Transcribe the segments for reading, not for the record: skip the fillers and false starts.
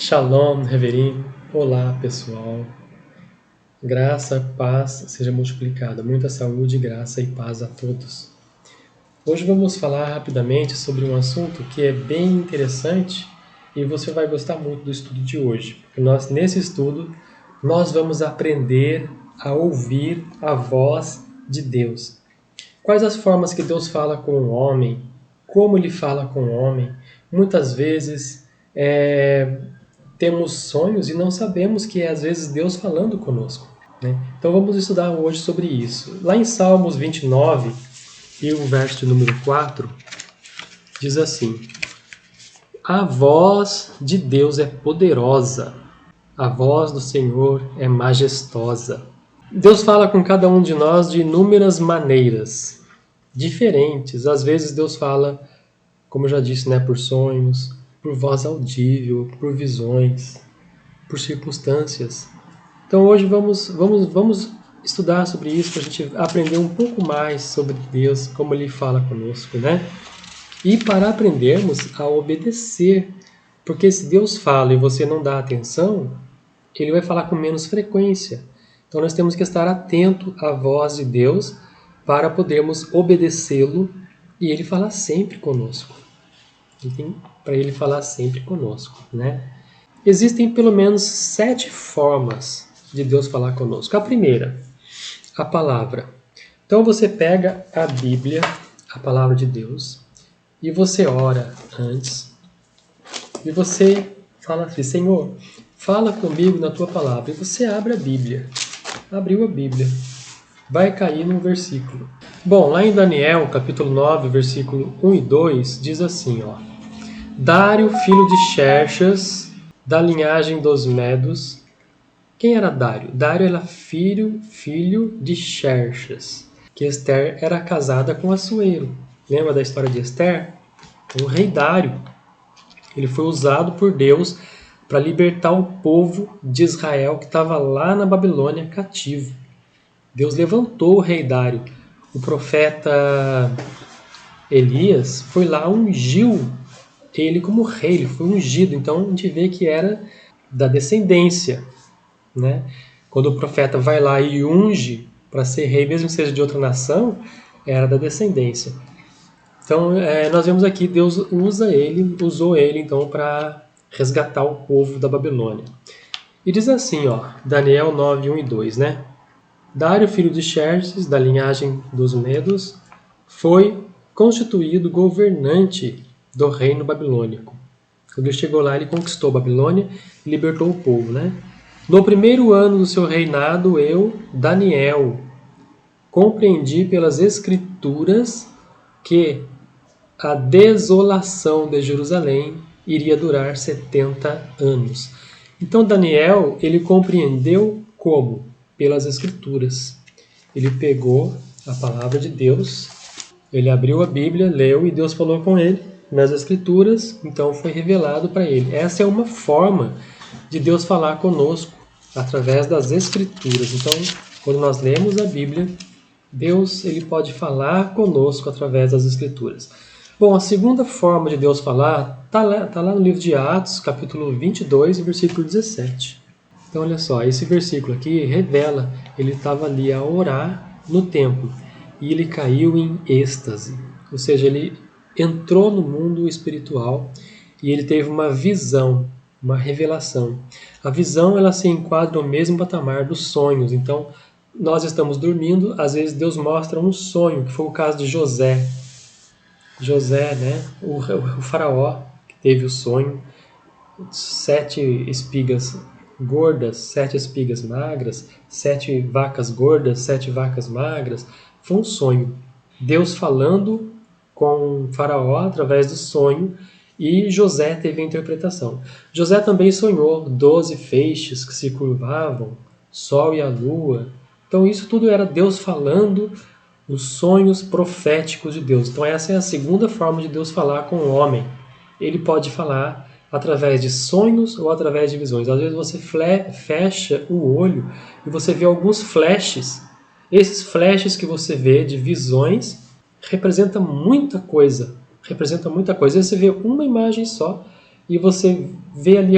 Shalom, Reverendo. Olá, pessoal. Graça, paz seja multiplicada. Muita saúde, graça e paz a todos. Hoje vamos falar rapidamente sobre um assunto que é bem interessante e você vai gostar muito do estudo de hoje. Porque nesse estudo, nós vamos aprender a ouvir a voz de Deus. Quais as formas que Deus fala com o homem? Como Ele fala com o homem? Muitas vezes temos sonhos e não sabemos que é às vezes Deus falando conosco, né? Então vamos estudar hoje sobre isso. Lá em Salmos 29 e o verso de número 4 diz assim: a voz de Deus é poderosa, a voz do Senhor é majestosa. Deus fala com cada um de nós de inúmeras maneiras diferentes. Às vezes Deus fala, como eu já disse, né, por sonhos, por voz audível, por visões, por circunstâncias. Então hoje vamos estudar sobre isso para a gente aprender um pouco mais sobre Deus, como Ele fala conosco, né? E para aprendermos a obedecer, porque se Deus fala e você não dá atenção, Ele vai falar com menos frequência. Então nós temos que estar atento à voz de Deus para podermos obedecê-lo e Ele falar sempre conosco. Para Ele falar sempre conosco, né? Existem pelo menos 7 formas de Deus falar conosco. A primeira, a palavra. Então você pega a Bíblia, a palavra de Deus, e você ora antes, e você fala assim: Senhor, fala comigo na tua palavra. E você abre a Bíblia. Abriu a Bíblia. Vai cair num versículo. Bom, lá em Daniel, capítulo 9, versículo 1 e 2, diz assim, ó: Dário, filho de Xerxes, da linhagem dos Medos. Quem era Dário? Dário era filho de Xerxes, que Esther era casada com Assuero. Lembra da história de Esther? O rei Dário, ele foi usado por Deus para libertar o povo de Israel que estava lá na Babilônia cativo. Deus levantou o rei Dário. O profeta Elias foi lá, ungiu ele como rei, ele foi ungido. Então a gente vê que era da descendência, né? Quando o profeta vai lá e unge para ser rei, mesmo que seja de outra nação, era da descendência. Então nós vemos aqui Deus usou ele então para resgatar o povo da Babilônia. E diz assim, ó, Daniel 9, 1 e 2, né? Dário, filho de Xerxes, da linhagem dos Medos, foi constituído governante do reino babilônico. Quando ele chegou lá, ele conquistou a Babilônia e libertou o povo, né? No primeiro ano do seu reinado, eu, Daniel, compreendi pelas Escrituras que a desolação de Jerusalém iria durar 70 anos. Então Daniel, ele compreendeu como? Pelas Escrituras. Ele pegou a palavra de Deus, ele abriu a Bíblia, leu e Deus falou com ele nas Escrituras, então foi revelado para ele. Essa é uma forma de Deus falar conosco através das Escrituras. Então, quando nós lemos a Bíblia, Deus ele pode falar conosco através das Escrituras. Bom, a segunda forma de Deus falar está lá no livro de Atos, capítulo 22, versículo 17. Então, olha só, esse versículo aqui revela, ele estava ali a orar no templo e ele caiu em êxtase. Ou seja, ele entrou no mundo espiritual e ele teve uma visão, uma revelação. A visão, ela se enquadra no mesmo patamar dos sonhos. Então, nós estamos dormindo, às vezes Deus mostra um sonho, que foi o caso de José. José, né, o faraó, que teve o sonho, 7 espigas gordas, 7 espigas magras, 7 vacas gordas, 7 vacas magras. Foi um sonho. Deus falando com o faraó através do sonho e José teve a interpretação. José também sonhou 12 feixes que se curvavam, sol e a lua. Então isso tudo era Deus falando os sonhos proféticos de Deus. Então essa é a segunda forma de Deus falar com o homem. Ele pode falar através de sonhos ou através de visões. Às vezes você fecha o olho e você vê alguns flashes. Esses flashes que você vê de visões representam muita coisa. Às vezes você vê uma imagem só e você vê ali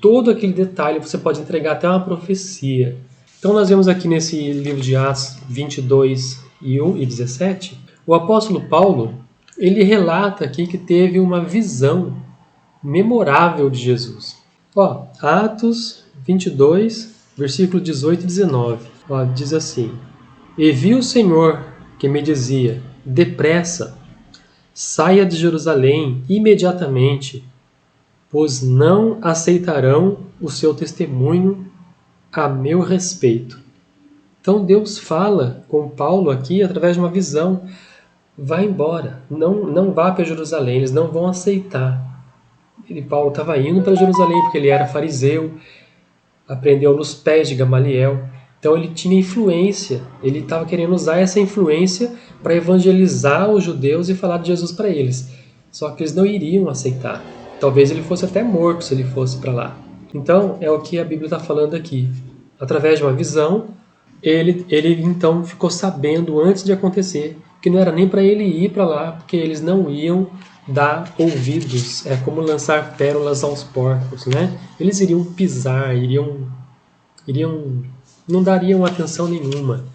todo aquele detalhe, você pode entregar até uma profecia. Então nós vemos aqui nesse livro de Atos 22, 1 e 17, o apóstolo Paulo, ele relata aqui que teve uma visão memorável de Jesus. Atos 22, versículo 18 e 19. Diz assim: E vi o Senhor que me dizia: depressa, saia de Jerusalém imediatamente, pois não aceitarão o seu testemunho a meu respeito. Então Deus fala com Paulo aqui através de uma visão. Vai embora, não vá para Jerusalém, eles não vão aceitar. Paulo estava indo para Jerusalém porque ele era fariseu, aprendeu nos pés de Gamaliel, então ele tinha influência, ele estava querendo usar essa influência para evangelizar os judeus e falar de Jesus para eles. Só que eles não iriam aceitar. Talvez ele fosse até morto se ele fosse para lá. Então é o que a Bíblia está falando aqui. Através de uma visão, ele então ficou sabendo antes de acontecer que não era nem para ele ir para lá, porque eles não iam dar ouvidos. É como lançar pérolas aos porcos, né? Eles iriam pisar, não dariam atenção nenhuma.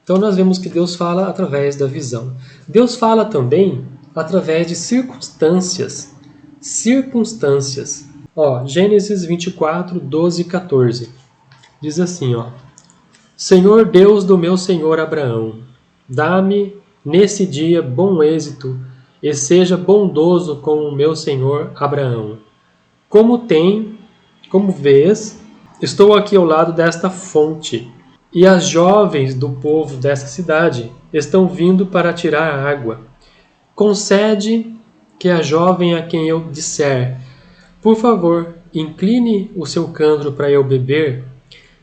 Então nós vemos que Deus fala através da visão. Deus fala também através de circunstâncias. Circunstâncias. Gênesis 24, 12 e 14. Diz assim, Senhor Deus do meu senhor Abraão, dá-me nesse dia bom êxito e seja bondoso com o meu senhor Abraão. Como vês, estou aqui ao lado desta fonte, e as jovens do povo desta cidade estão vindo para tirar água. Concede que a jovem a quem eu disser, por favor, incline o seu cântaro para eu beber,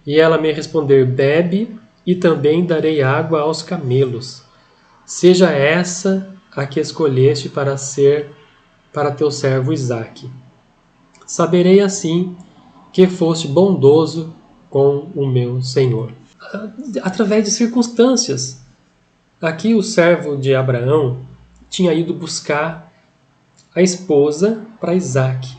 e ela me responder, bebe, e também darei água aos camelos. Seja essa a que escolheste para ser para teu servo Isaque. Saberei assim que foste bondoso com o meu Senhor. Através de circunstâncias. Aqui o servo de Abraão tinha ido buscar a esposa para Isaque.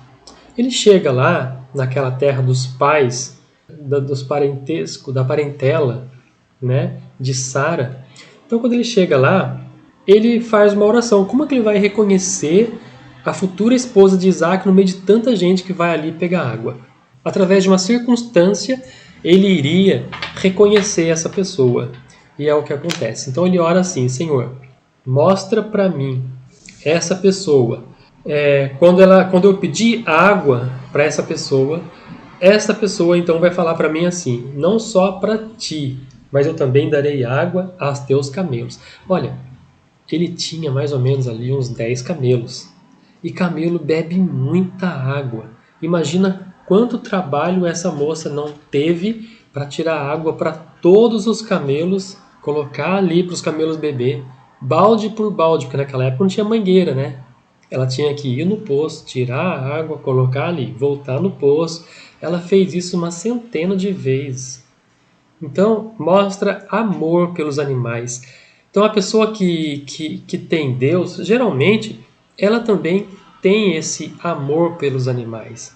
Ele chega lá, naquela terra dos pais, dos parentesco, da parentela, né, de Sara. Então quando ele chega lá, ele faz uma oração. Como é que ele vai reconhecer a futura esposa de Isaac no meio de tanta gente que vai ali pegar água? Através de uma circunstância, ele iria reconhecer essa pessoa. E é o que acontece. Então ele ora assim, Senhor, mostra para mim essa pessoa. Quando eu pedir água para essa pessoa então vai falar para mim assim, não só para ti, mas eu também darei água aos teus camelos. Olha, ele tinha mais ou menos ali uns 10 camelos. E camelo bebe muita água. Imagina quanto trabalho essa moça não teve para tirar água para todos os camelos, colocar ali para os camelos beber, balde por balde, porque naquela época não tinha mangueira, né? Ela tinha que ir no poço, tirar a água, colocar ali, voltar no poço. Ela fez isso uma centena de vezes. Então, mostra amor pelos animais. Então, a pessoa que tem Deus, geralmente, ela também tem esse amor pelos animais.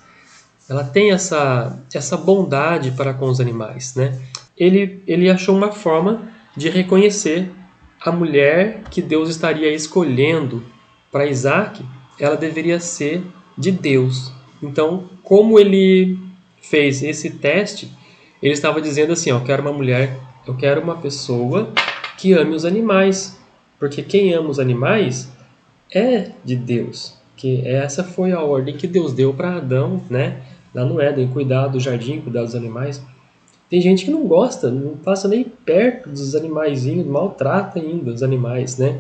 Ela tem essa bondade para com os animais, né? Ele achou uma forma de reconhecer a mulher que Deus estaria escolhendo para Isaac, ela deveria ser de Deus. Então, como ele fez esse teste, ele estava dizendo assim, eu quero uma pessoa que ame os animais, porque quem ama os animais é de Deus. Que essa foi a ordem que Deus deu para Adão, né? Lá no Éden, cuidar do jardim, cuidar dos animais. Tem gente que não gosta, não passa nem perto dos animaizinhos, maltrata ainda os animais, né?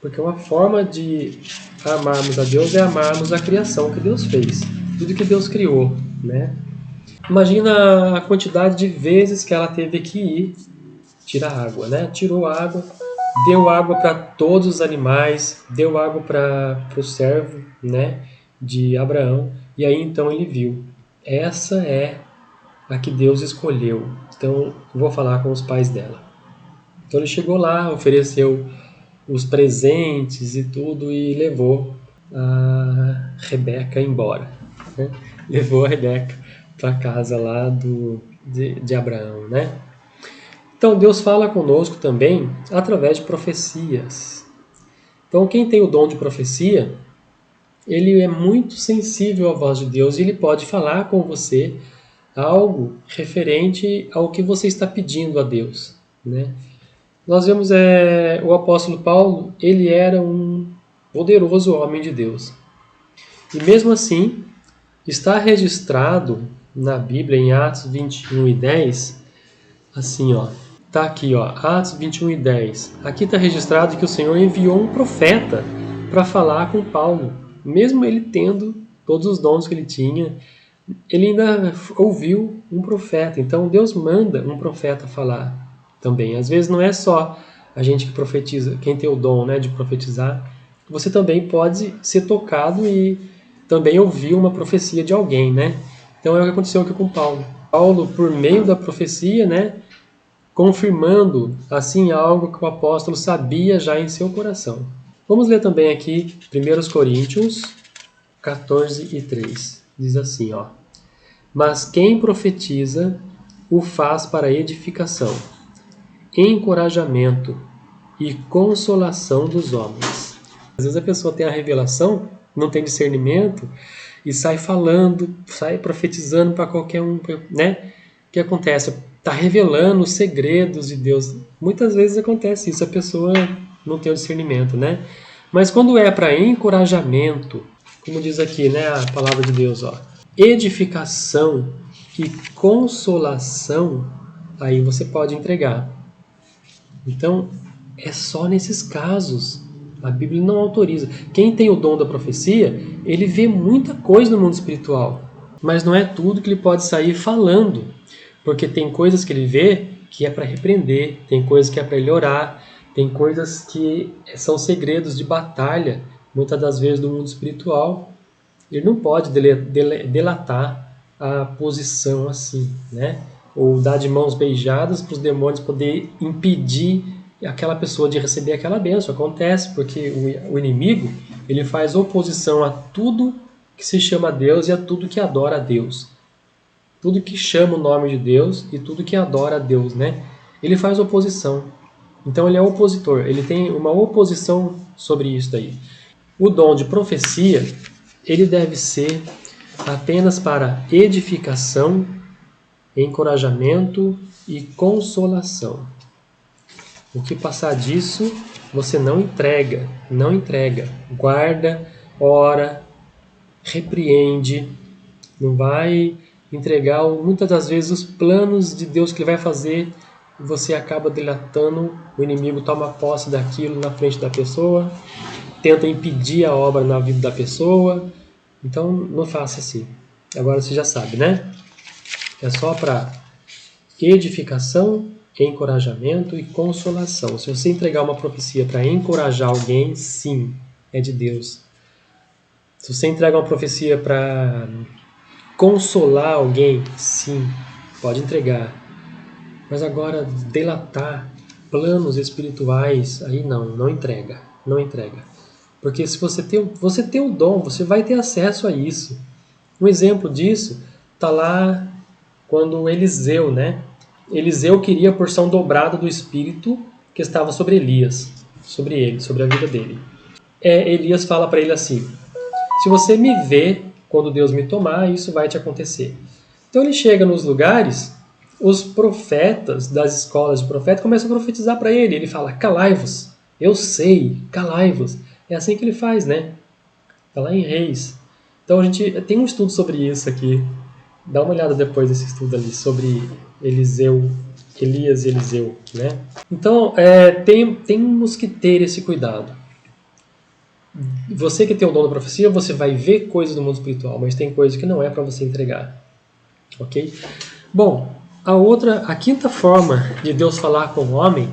Porque uma forma de amarmos a Deus é amarmos a criação que Deus fez, tudo que Deus criou, né? Imagina a quantidade de vezes que ela teve que ir tirar água, né? Tirou água, deu água para todos os animais, deu água para o servo, né, de Abraão, e aí então ele viu. Essa é a que Deus escolheu. Então, vou falar com os pais dela. Então ele chegou lá, ofereceu os presentes e tudo e levou a Rebeca embora, né? Levou a Rebeca para a casa lá de Abraão, né? Então Deus fala conosco também através de profecias. Então quem tem o dom de profecia, ele é muito sensível à voz de Deus e ele pode falar com você algo referente ao que você está pedindo a Deus, né? Nós vemos o apóstolo Paulo, ele era um poderoso homem de Deus. E mesmo assim, está registrado na Bíblia, em Atos 21:10, assim, ó. Tá aqui, ó, Atos 21:10. Aqui está registrado que o Senhor enviou um profeta para falar com Paulo. Mesmo ele tendo todos os dons que ele tinha, ele ainda ouviu um profeta. Então Deus manda um profeta falar também. Às vezes não é só a gente que profetiza, quem tem o dom, né, de profetizar. Você também pode ser tocado e também ouvir uma profecia de alguém, né? Então é o que aconteceu aqui com Paulo. Paulo, por meio da profecia, né, confirmando assim algo que o apóstolo sabia já em seu coração. Vamos ler também aqui 1 Coríntios 14:3. Diz assim, ó: Mas quem profetiza o faz para edificação, encorajamento e consolação dos homens. Às vezes a pessoa tem a revelação, não tem discernimento e sai falando, sai profetizando para qualquer um, né? O que acontece? Está revelando os segredos de Deus. Muitas vezes acontece isso, a pessoa não tem o discernimento, né? Mas quando é para encorajamento, como diz aqui, né, a palavra de Deus, ó, edificação e consolação, aí você pode entregar. Então, é só nesses casos. A Bíblia não autoriza. Quem tem o dom da profecia, ele vê muita coisa no mundo espiritual, mas não é tudo que ele pode sair falando, porque tem coisas que ele vê que é para repreender, tem coisas que é para ele orar, tem coisas que são segredos de batalha, muitas das vezes do mundo espiritual. Ele não pode delatar a posição assim, né? Ou dar de mãos beijadas para os demônios poder impedir aquela pessoa de receber aquela bênção. Acontece porque o inimigo, ele faz oposição a tudo que se chama Deus e a tudo que adora a Deus. Tudo que chama o nome de Deus e tudo que adora a Deus, né? Ele faz oposição. Então ele é opositor, ele tem uma oposição sobre isso daí. O dom de profecia, ele deve ser apenas para edificação, encorajamento e consolação. O que passar disso, você não entrega, não entrega. Guarda, ora, repreende, não vai entregar muitas das vezes os planos de Deus que ele vai fazer, você acaba dilatando, o inimigo toma posse daquilo na frente da pessoa, tenta impedir a obra na vida da pessoa. Então não faça assim. Agora você já sabe, né? É só para edificação, encorajamento e consolação. Se você entregar uma profecia para encorajar alguém, sim, é de Deus. Se você entrega uma profecia para consolar alguém, sim, pode entregar. Mas agora delatar planos espirituais, aí não entrega, não entrega. Porque se você tem o dom, você vai ter acesso a isso. Um exemplo disso está lá quando Eliseu, né? Eliseu queria a porção dobrada do Espírito que estava sobre Elias, sobre ele, sobre a vida dele. Elias fala para ele assim: se você me vê quando Deus me tomar, isso vai te acontecer. Então ele chega nos lugares, os profetas das escolas de profeta começam a profetizar para ele. Ele fala: calai-vos, eu sei, calai-vos. É assim que ele faz, né? Está lá em Reis. Então a gente tem um estudo sobre isso aqui. Dá uma olhada depois desse estudo ali, sobre Elias e Eliseu, né? Então, temos que ter esse cuidado. Você que tem o dom da profecia, você vai ver coisas do mundo espiritual, mas tem coisas que não é para você entregar. Ok? Bom, a quinta forma de Deus falar com o homem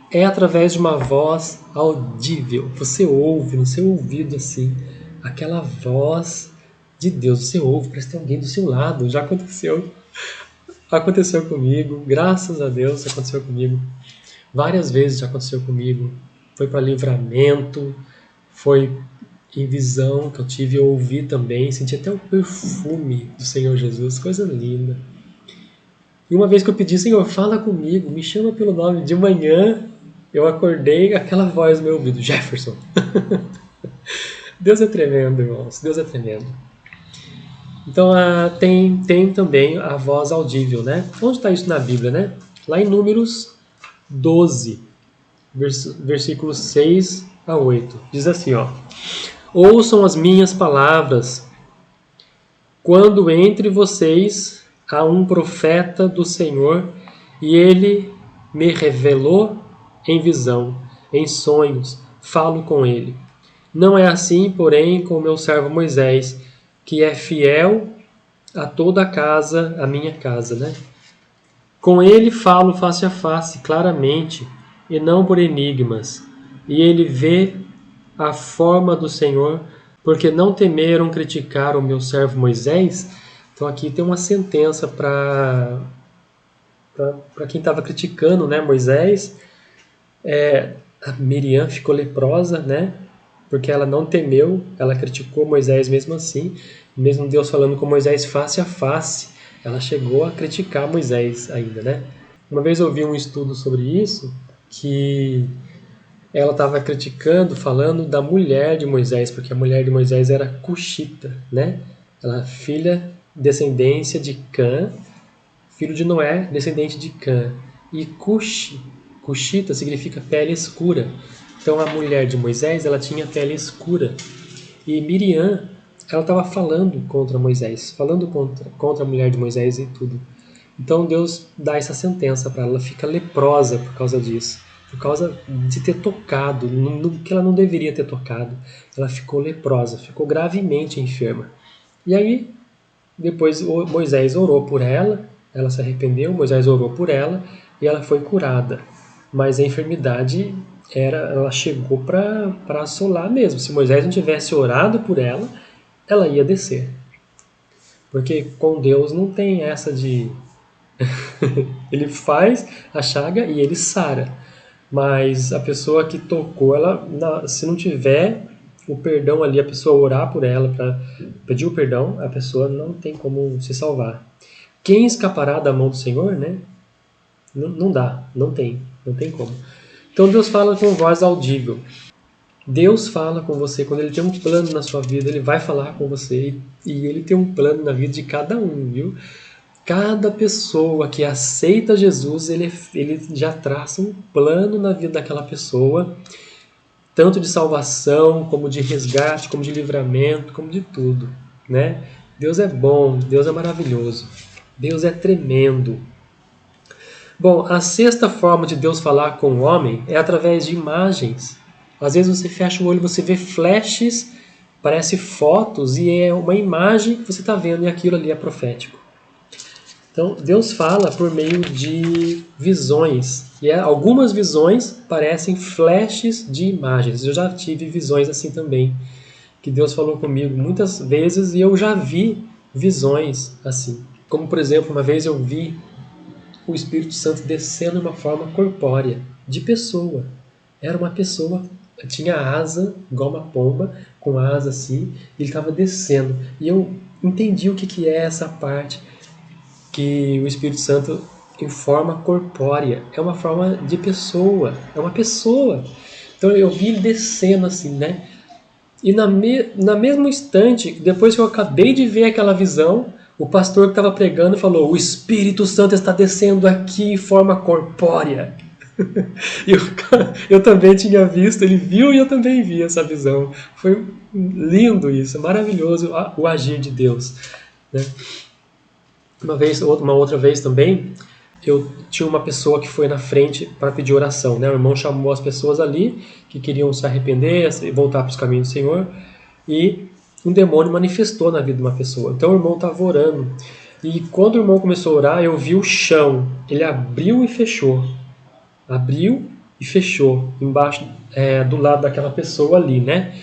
é através de uma voz audível. Você ouve no seu ouvido assim, aquela voz de Deus. Você ouve, parece que tem alguém do seu lado. Já aconteceu. Aconteceu comigo, graças a Deus aconteceu comigo. Várias vezes já aconteceu comigo. Foi para livramento, foi em visão que eu tive, eu ouvi também, senti até o perfume do Senhor Jesus, coisa linda. E uma vez que eu pedi, Senhor, fala comigo, me chama pelo nome, de manhã eu acordei, aquela voz no meu ouvido, Jefferson. Deus é tremendo, irmãos, Deus é tremendo. Então tem também a voz audível, né? Onde está isso na Bíblia, né? Lá em Números 12, versículos 6 a 8. Diz assim, ó: Ouçam as minhas palavras, quando entre vocês há um profeta do Senhor, e ele me revelou em visão, em sonhos, falo com ele. Não é assim, porém, com o meu servo Moisés, que é fiel a toda a casa, a minha casa, né? Com ele falo face a face, claramente, e não por enigmas. E ele vê a forma do Senhor, porque não temeram criticar o meu servo Moisés. Então aqui tem uma sentença para quem estava criticando, né, Moisés. A Miriam ficou leprosa, né? Porque ela não temeu, ela criticou Moisés mesmo assim, mesmo Deus falando com Moisés face a face, ela chegou a criticar Moisés ainda, né? Uma vez eu vi um estudo sobre isso, que ela estava criticando, falando da mulher de Moisés, porque a mulher de Moisés era cuxita, né? Ela filha, descendência de Cã, filho de Noé, descendente de Cã. E cuxita significa pele escura. Então a mulher de Moisés, ela tinha pele escura. E Miriam, ela estava falando contra Moisés, falando contra a mulher de Moisés e tudo. Então Deus dá essa sentença para ela, ela fica leprosa por causa disso, por causa de ter tocado no que ela não deveria ter tocado. Ela ficou leprosa, ficou gravemente enferma. E aí, depois Moisés orou por ela, ela se arrependeu, Moisés orou por ela e ela foi curada. Mas a enfermidade ela chegou para assolar mesmo. Se Moisés não tivesse orado por ela, ela ia descer. Porque com Deus não tem essa de ele faz a chaga e ele sara. Mas a pessoa que tocou, se não tiver o perdão ali, a pessoa orar por ela para pedir o perdão, a pessoa não tem como se salvar. Quem escapará da mão do Senhor, né? Não dá, não tem como. Então Deus fala com voz audível. Deus fala com você quando Ele tem um plano na sua vida, Ele vai falar com você e Ele tem um plano na vida de cada um, viu? Cada pessoa que aceita Jesus, ele já traça um plano na vida daquela pessoa, tanto de salvação, como de resgate, como de livramento, como de tudo, né? Deus é bom, Deus é maravilhoso, Deus é tremendo. Bom, a sexta forma de Deus falar com o homem é através de imagens. Às vezes você fecha o olho e você vê flashes, parece fotos, e é uma imagem que você está vendo e aquilo ali é profético. Então, Deus fala por meio de visões. E algumas visões parecem flashes de imagens. Eu já tive visões assim também, que Deus falou comigo muitas vezes e eu já vi visões assim. Como, por exemplo, uma vez eu vi o Espírito Santo descendo de uma forma corpórea, de pessoa. Era uma pessoa, tinha asa, igual uma pomba, com asa assim, e ele estava descendo. E eu entendi o que é essa parte que o Espírito Santo em forma corpórea, é uma forma de pessoa, é uma pessoa. Então eu vi ele descendo assim, né? E na mesmo instante, depois que eu acabei de ver aquela visão, o pastor que estava pregando falou: o Espírito Santo está descendo aqui em forma corpórea. E eu também tinha visto, ele viu e eu também vi essa visão. Foi lindo isso, maravilhoso o agir de Deus, né? Uma outra vez também, eu tinha uma pessoa que foi na frente para pedir oração, né? O irmão chamou as pessoas ali que queriam se arrepender e voltar para os caminhos do Senhor, e um demônio manifestou na vida de uma pessoa. Então o irmão estava orando, e quando o irmão começou a orar, eu vi o chão, ele abriu e fechou, embaixo, do lado daquela pessoa ali, né?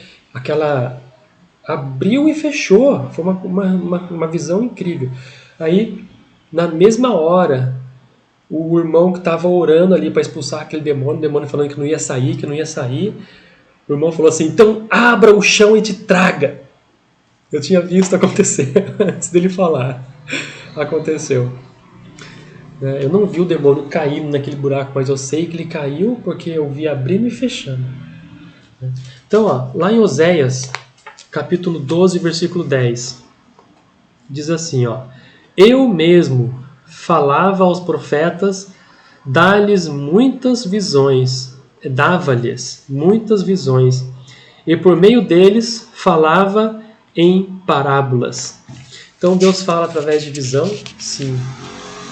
Abriu e fechou, foi uma visão incrível. Aí, na mesma hora, o irmão que estava orando ali para expulsar aquele demônio, o demônio falando que não ia sair, O irmão falou assim, então abra o chão e te traga. Eu tinha visto acontecer antes dele falar. Aconteceu. Eu não vi o demônio caindo naquele buraco, mas eu sei que ele caiu porque eu vi abrindo e fechando. Então, ó, lá em Oséias, capítulo 12, versículo 10, diz assim, ó, eu mesmo falava aos profetas, dava-lhes muitas visões, e por meio deles falava em parábolas. Então Deus fala através de visão? Sim.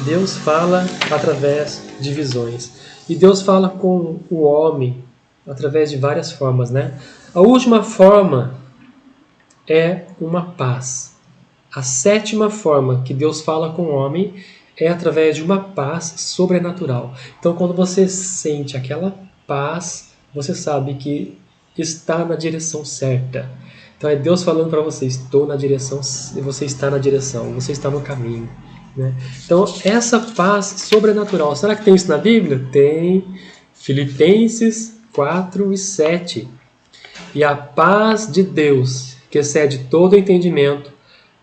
Deus fala através de visões. E Deus fala com o homem através de várias formas, né? A última forma é uma paz. A sétima forma que Deus fala com o homem é através de uma paz sobrenatural. Então, quando você sente aquela paz, você sabe que está na direção certa. Então, é Deus falando para você: estou na direção, você está na direção, você está no caminho. Né? Então, essa paz sobrenatural, será que tem isso na Bíblia? Tem. Filipenses 4 e 7. E a paz de Deus, que excede todo entendimento,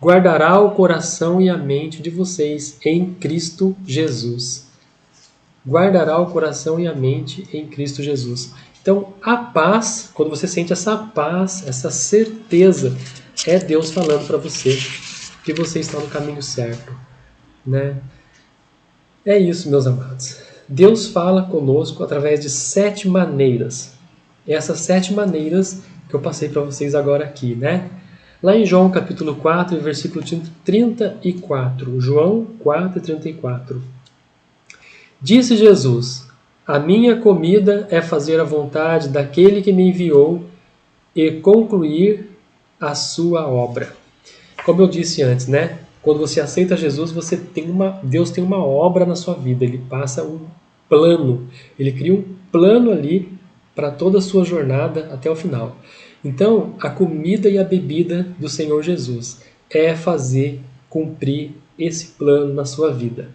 guardará o coração e a mente de vocês em Cristo Jesus. Guardará o coração e a mente em Cristo Jesus. Então, a paz, quando você sente essa paz, essa certeza, é Deus falando para você que você está no caminho certo. Né? É isso, meus amados. Deus fala conosco através de 7 maneiras. Essas 7 maneiras que eu passei para vocês agora aqui, né? Lá em João capítulo 4, versículo 34. João 4, 34. Disse Jesus: a minha comida é fazer a vontade daquele que me enviou e concluir a sua obra. Como eu disse antes, né? Quando você aceita Jesus, Deus tem uma obra na sua vida. Ele passa um plano. Ele cria um plano ali para toda a sua jornada até o final. Então, a comida e a bebida do Senhor Jesus é fazer cumprir esse plano na sua vida.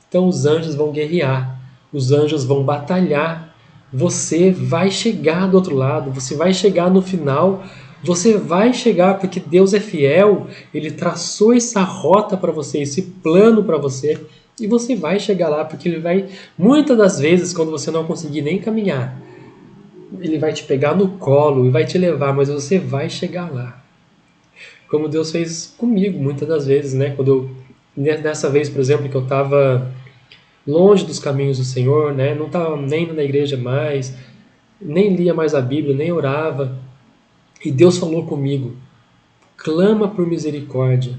Então, os anjos vão guerrear, os anjos vão batalhar. Você vai chegar do outro lado, você vai chegar no final. Você vai chegar porque Deus é fiel, Ele traçou essa rota para você, esse plano para você, e você vai chegar lá porque Ele vai, muitas das vezes, quando você não conseguir nem caminhar, Ele vai te pegar no colo e vai te levar, mas você vai chegar lá. Como Deus fez comigo muitas das vezes, né? Nessa vez, por exemplo, que eu estava longe dos caminhos do Senhor, né? Não estava nem na igreja mais, nem lia mais a Bíblia, nem orava. E Deus falou comigo, clama por misericórdia.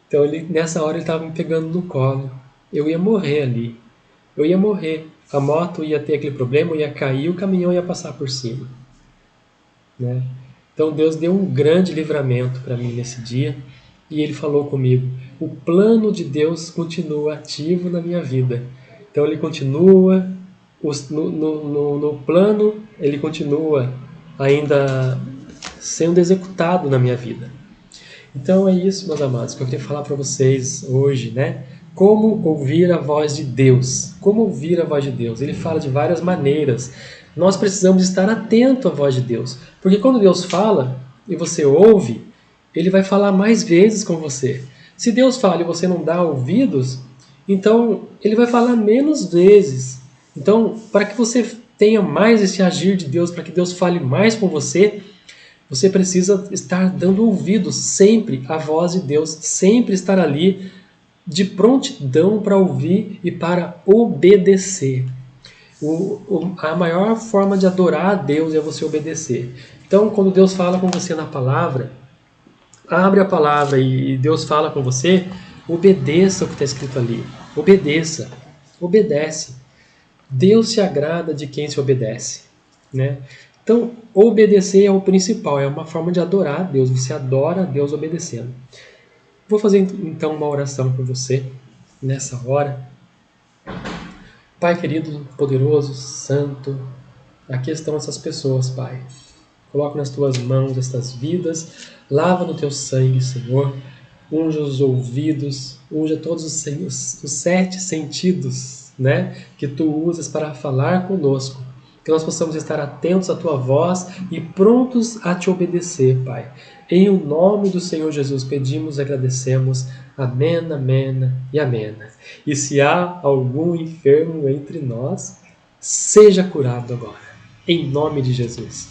Então nessa hora ele estava me pegando no colo. Eu ia morrer ali. Eu ia morrer. A moto ia ter aquele problema, eu ia cair, o caminhão ia passar por cima. Né? Então Deus deu um grande livramento para mim nesse dia. E ele falou comigo, o plano de Deus continua ativo na minha vida. Então ele continua, no plano ele continua ainda sendo executado na minha vida. Então é isso, meus amados, que eu queria falar para vocês hoje, né? Como ouvir a voz de Deus. Como ouvir a voz de Deus? Ele fala de várias maneiras. Nós precisamos estar atento à voz de Deus. Porque quando Deus fala e você ouve, Ele vai falar mais vezes com você. Se Deus fala e você não dá ouvidos, então Ele vai falar menos vezes. Então, para que você tenha mais esse agir de Deus, para que Deus fale mais com você, você precisa estar dando ouvidos sempre à voz de Deus, sempre estar ali de prontidão para ouvir e para obedecer. A maior forma de adorar a Deus é você obedecer. Então, quando Deus fala com você na palavra, abre a palavra e Deus fala com você, obedeça o que está escrito ali. Obedeça. Obedece. Deus se agrada de quem se obedece. Né? Então, obedecer é o principal, é uma forma de adorar a Deus. Você adora a Deus obedecendo. Vou fazer então uma oração por você nessa hora. Pai querido, poderoso, santo, aqui estão essas pessoas, Pai. Coloco nas tuas mãos estas vidas, lava no teu sangue, Senhor. Unja os ouvidos, unja todos os 7 sentidos, né, que tu usas para falar conosco. que nós possamos estar atentos à Tua voz e prontos a Te obedecer, Pai. Em o nome do Senhor Jesus pedimos e agradecemos. Amém, amém e amém. E se há algum enfermo entre nós, seja curado agora, em nome de Jesus.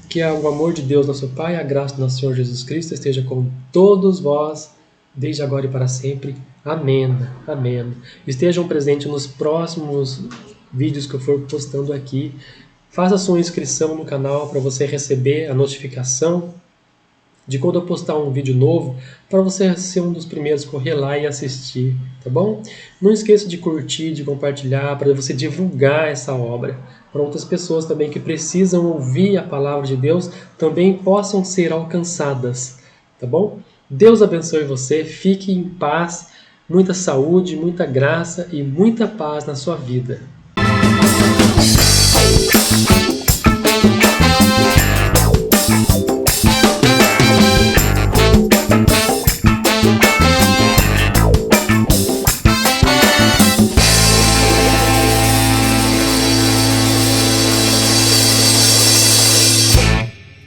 Que o amor de Deus, nosso Pai, a graça do nosso Senhor Jesus Cristo esteja com todos vós, desde agora e para sempre. Amém. Amém. Estejam presentes nos próximos vídeos que eu for postando aqui. Faça sua inscrição no canal para você receber a notificação de quando eu postar um vídeo novo, para você ser um dos primeiros a correr lá e assistir, tá bom? Não esqueça de curtir, de compartilhar, para você divulgar essa obra, para outras pessoas também que precisam ouvir a palavra de Deus, também possam ser alcançadas, tá bom? Deus abençoe você, fique em paz, muita saúde, muita graça e muita paz na sua vida.